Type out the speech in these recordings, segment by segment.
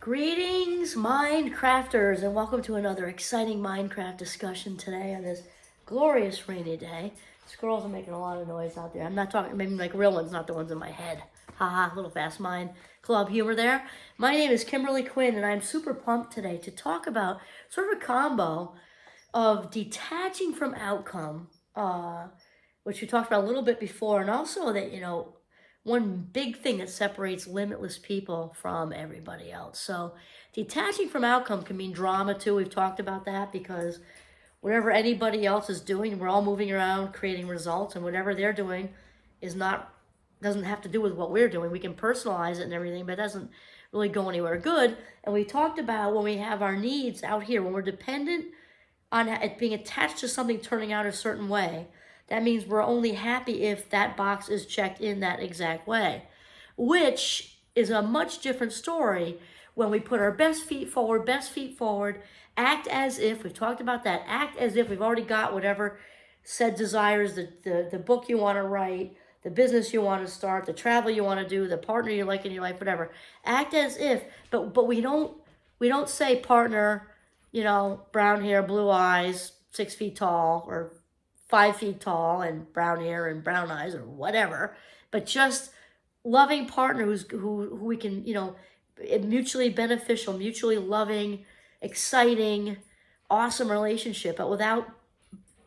Greetings, Minecrafters, and welcome to another exciting Minecraft discussion today on this glorious rainy day. Squirrels are making a lot of noise out there. I'm not talking, maybe like real ones, not the ones in my head. Haha, little fast mind club humor there. My name is Kimberly Quinn, and I'm super pumped today to talk about sort of a combo of detaching from outcome, which we talked about a little bit before, and also that, one big thing that separates limitless people from everybody else. So, detaching from outcome can mean drama too. We've talked about that because whatever anybody else is doing, we're all moving around creating results, and whatever they're doing is not doesn't have to do with what we're doing. We can personalize it and everything, but it doesn't really go anywhere good. And we talked about when we have our needs out here, when we're dependent on it being attached to something turning out a certain way, that means we're only happy if that box is checked in that exact way, which is a much different story when we put our best feet forward, act as if, we've talked about that, act as if we've already got whatever said desires, the book you want to write, the business you want to start, the travel you want to do, the partner you like in your life, whatever. Act as if, but we don't say partner, brown hair, blue eyes, 6 feet tall, or 5 feet tall, and brown hair and brown eyes, or whatever. But just loving partner who we can, mutually beneficial, mutually loving, exciting, awesome relationship, but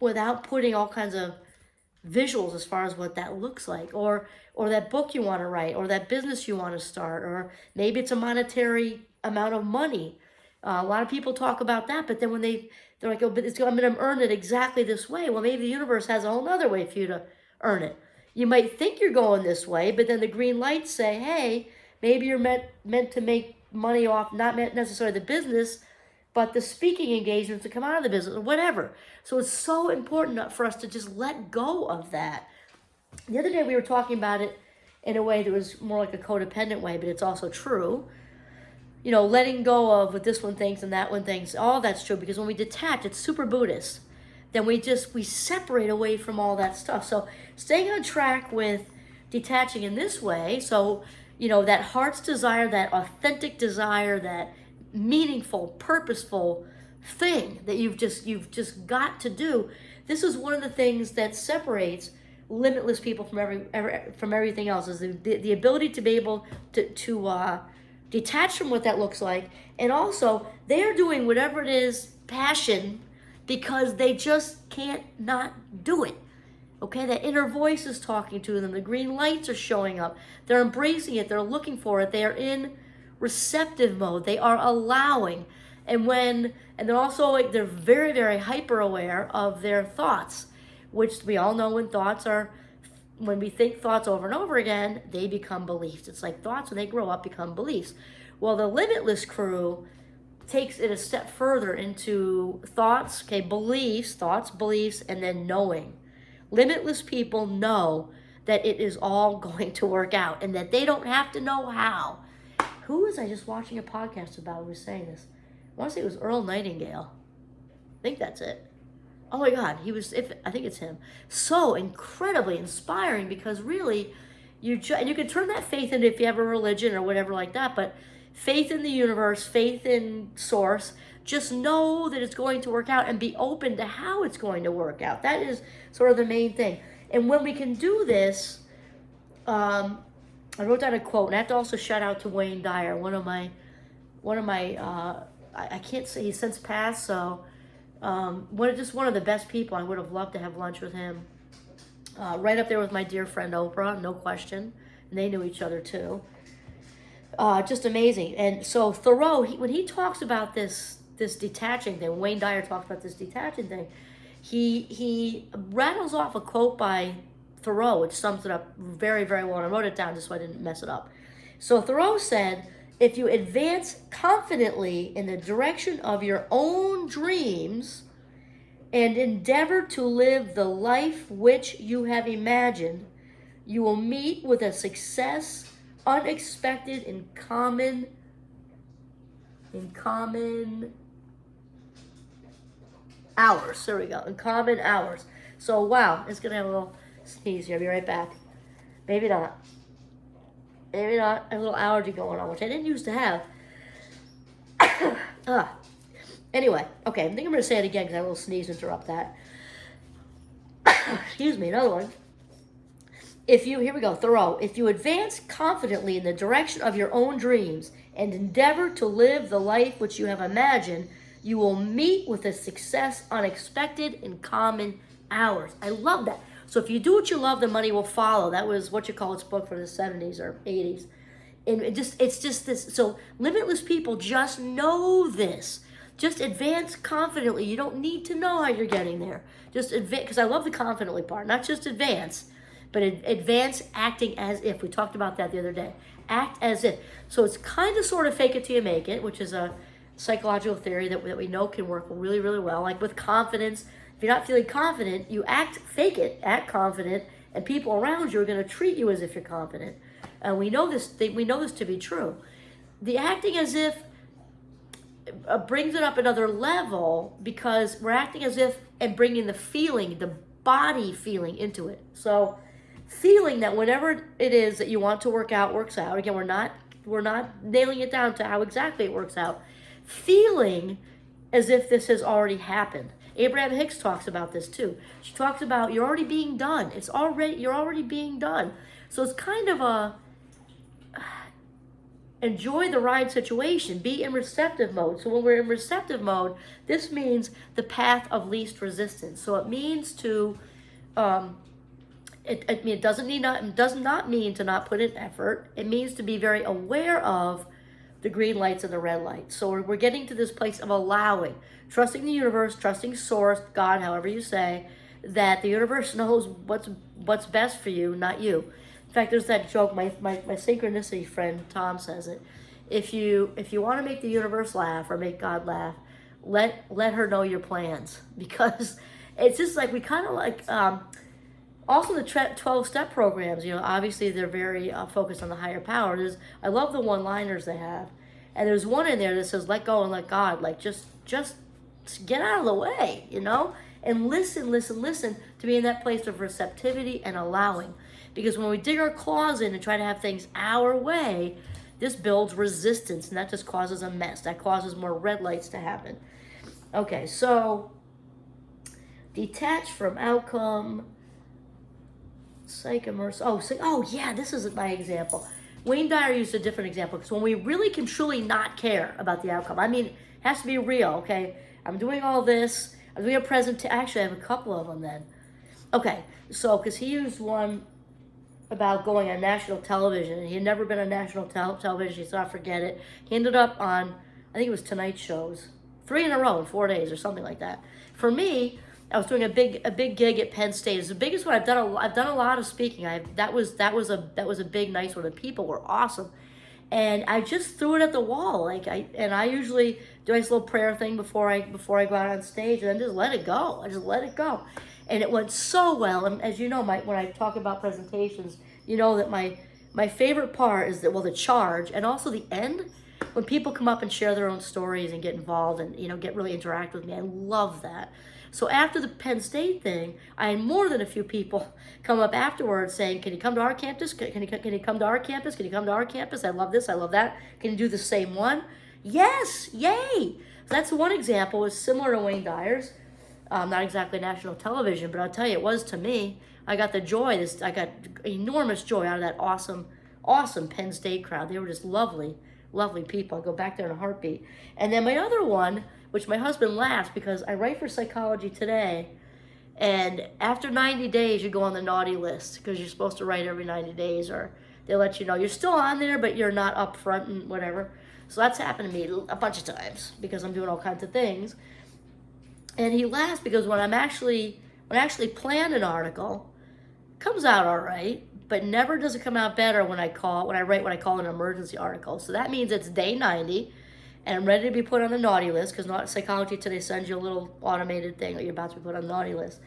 without putting all kinds of visuals as far as what that looks like, or that book you want to write, or that business you want to start, or maybe it's a monetary amount of money. A lot of people talk about that, but then when they're like, oh, but I'm going to earn it exactly this way. Well, maybe the universe has a whole other way for you to earn it. You might think you're going this way, but then the green lights say, hey, maybe you're meant to make money off, not necessarily the business, but the speaking engagements to come out of the business, or whatever. So it's so important for us to just let go of that. The other day we were talking about it in a way that was more like a codependent way, but it's also true. Letting go of what this one thinks and that one thinks, all that's true, because when we detach, it's super Buddhist. Then we separate away from all that stuff. So staying on track with detaching in this way, so, that heart's desire, that authentic desire, that meaningful, purposeful thing that you've just got to do. This is one of the things that separates limitless people from everything else, is the ability to be able to detach from what that looks like, and also they're doing whatever it is, passion, because they just can't not do it. Okay, that inner voice is talking to them. The green lights are showing up. They're embracing it. They're looking for it. They are in receptive mode. They are allowing. And they're also like, they're very, very hyper aware of their thoughts, which we all know when we think thoughts over and over again, they become beliefs. It's like thoughts, when they grow up, become beliefs. Well, the limitless crew takes it a step further into thoughts, thoughts, beliefs, and then knowing. Limitless people know that it is all going to work out, and that they don't have to know how. Who was I just watching a podcast about who was saying this? I want to say it was Earl Nightingale. I think that's it. Oh my God, I think it's him. So incredibly inspiring, because really, and you can turn that faith into, if you have a religion or whatever like that, but faith in the universe, faith in source, just know that it's going to work out and be open to how it's going to work out. That is sort of the main thing. And when we can do this, I wrote down a quote, and I have to also shout out to Wayne Dyer, one of my, I can't say, he's since passed, so just one of the best people. I would have loved to have lunch with him. Right up there with my dear friend Oprah, no question. And they knew each other too. Just amazing. And so Thoreau, when he talks about this detaching thing, Wayne Dyer talks about this detaching thing, he rattles off a quote by Thoreau, which sums it up very, very well. And I wrote it down just so I didn't mess it up. So Thoreau said, if you advance confidently in the direction of your own dreams and endeavor to live the life which you have imagined, you will meet with a success unexpected in common hours. There we go. In common hours. So, wow, it's going to have a little sneeze here. I'll be right back. Maybe not. A little allergy going on, which I didn't used to have. Anyway, okay, I think I'm going to say it again because I will sneeze and interrupt that. Excuse me, another one. Here we go, Thoreau. If you advance confidently in the direction of your own dreams and endeavor to live the life which you have imagined, you will meet with a success unexpected in common hours. I love that. So if you do what you love, the money will follow. That was what you call its book from the 70s or 80s. And it's just this. So limitless people just know this. Just advance confidently. You don't need to know how you're getting there. Just advance, because I love the confidently part. Not just advance, but advance acting as if. We talked about that the other day. Act as if. So it's kind of sort of fake it till you make it, which is a psychological theory that we know can work really, really well. Like with confidence, if you're not feeling confident, you fake it, act confident, and people around you are going to treat you as if you're confident. And we know this to be true. The acting as if brings it up another level because we're acting as if and bringing the feeling, the body feeling into it. So feeling that whenever it is that you want to work out, works out. Again, we're not nailing it down to how exactly it works out. Feeling as if this has already happened. Abraham Hicks talks about this too. She talks about you're already being done. You're already being done. So it's kind of a enjoy the ride situation. Be in receptive mode. So when we're in receptive mode, this means the path of least resistance. So it means to it does not mean to not put in effort. It means to be very aware of the green lights and the red lights. So we're getting to this place of allowing, trusting the universe, trusting source, God, however you say, that the universe knows what's best for you, not you. In fact, there's that joke, my synchronicity friend Tom says it. If you want to make the universe laugh or make God laugh, let her know your plans. Because it's just like we kind of like also the 12-step programs, obviously they're very focused on the higher power. I love the one-liners they have. And there's one in there that says, let go and let God. Like, just get out of the way, And listen to be in that place of receptivity and allowing. Because when we dig our claws in and try to have things our way, this builds resistance, and that just causes a mess. That causes more red lights to happen. Okay, so detach from outcome. Oh yeah, this is my example. Wayne Dyer used a different example because when we really can truly not care about the outcome, I mean, it has to be real, okay? I'm doing all this. I'm doing a presentation. Actually, I have a couple of them then. Okay, so because he used one about going on national television, and he had never been on national television. He said, forget it. He ended up on, I think it was Tonight shows, 3 in a row in 4 days or something like that. For me, I was doing a big gig at Penn State. It's the biggest one I've done. I've done a lot of speaking. That was a big, nice one. The people were awesome, and I just threw it at the wall. I usually do a nice little prayer thing before I go out on stage, and then just let it go. I just let it go, and it went so well. And as you know, when I talk about presentations, you know that my favorite part is the charge and also the end. When people come up and share their own stories and get involved and get really interact with me, I love that. So after the Penn State thing, I had more than a few people come up afterwards saying, can you come to our campus? Can you come to our campus? Can you come to our campus? I love this. I love that. Can you do the same one? Yes. Yay. So that's one example. It's similar to Wayne Dyer's. Not exactly national television, but I'll tell you, it was to me. I got the joy. I got enormous joy out of that awesome Penn State crowd. They were just lovely people. I go back there in a heartbeat. And then my other one, which my husband laughs because I write for Psychology Today, and after 90 days you go on the naughty list because you're supposed to write every 90 days, or they let you know you're still on there but you're not up front and whatever. So that's happened to me a bunch of times because I'm doing all kinds of things. And he laughs because when I actually plan an article, it comes out all right, but never does it come out better when I write what I call an emergency article. So that means it's day 90 and I'm ready to be put on the naughty list because Psychology Today sends you a little automated thing that you're about to be put on the naughty list.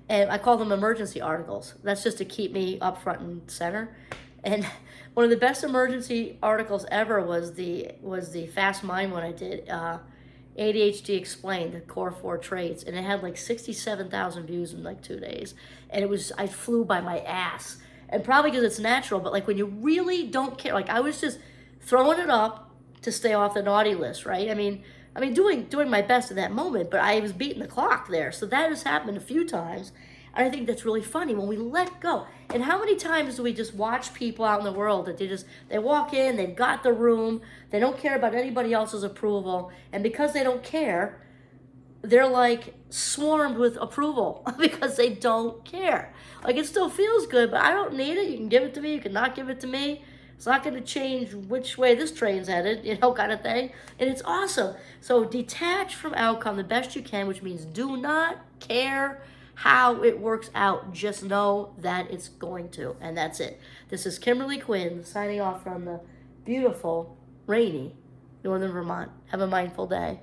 And I call them emergency articles. That's just to keep me up front and center. And one of the best emergency articles ever was the Fast Mind one I did, ADHD Explained, the core 4 traits. And it had like 67,000 views in like 2 days. And I flew by my ass. And probably because it's natural, but like when you really don't care, like I was just throwing it up to stay off the naughty list, right? I mean, I mean, doing my best in that moment, but I was beating the clock there. So that has happened a few times. And I think that's really funny when we let go. And how many times do we just watch people out in the world that they walk in, they've got the room, they don't care about anybody else's approval, and because they don't care, they're like swarmed with approval because they don't care. Like, it still feels good, but I don't need it. You can give it to me, you can not give it to me. It's not going to change which way this train's headed, kind of thing. And it's awesome. So detach from outcome the best you can, which means do not care how it works out. Just know that it's going to. And that's it. This is Kimberly Quinn signing off from the beautiful, rainy Northern Vermont. Have a mindful day.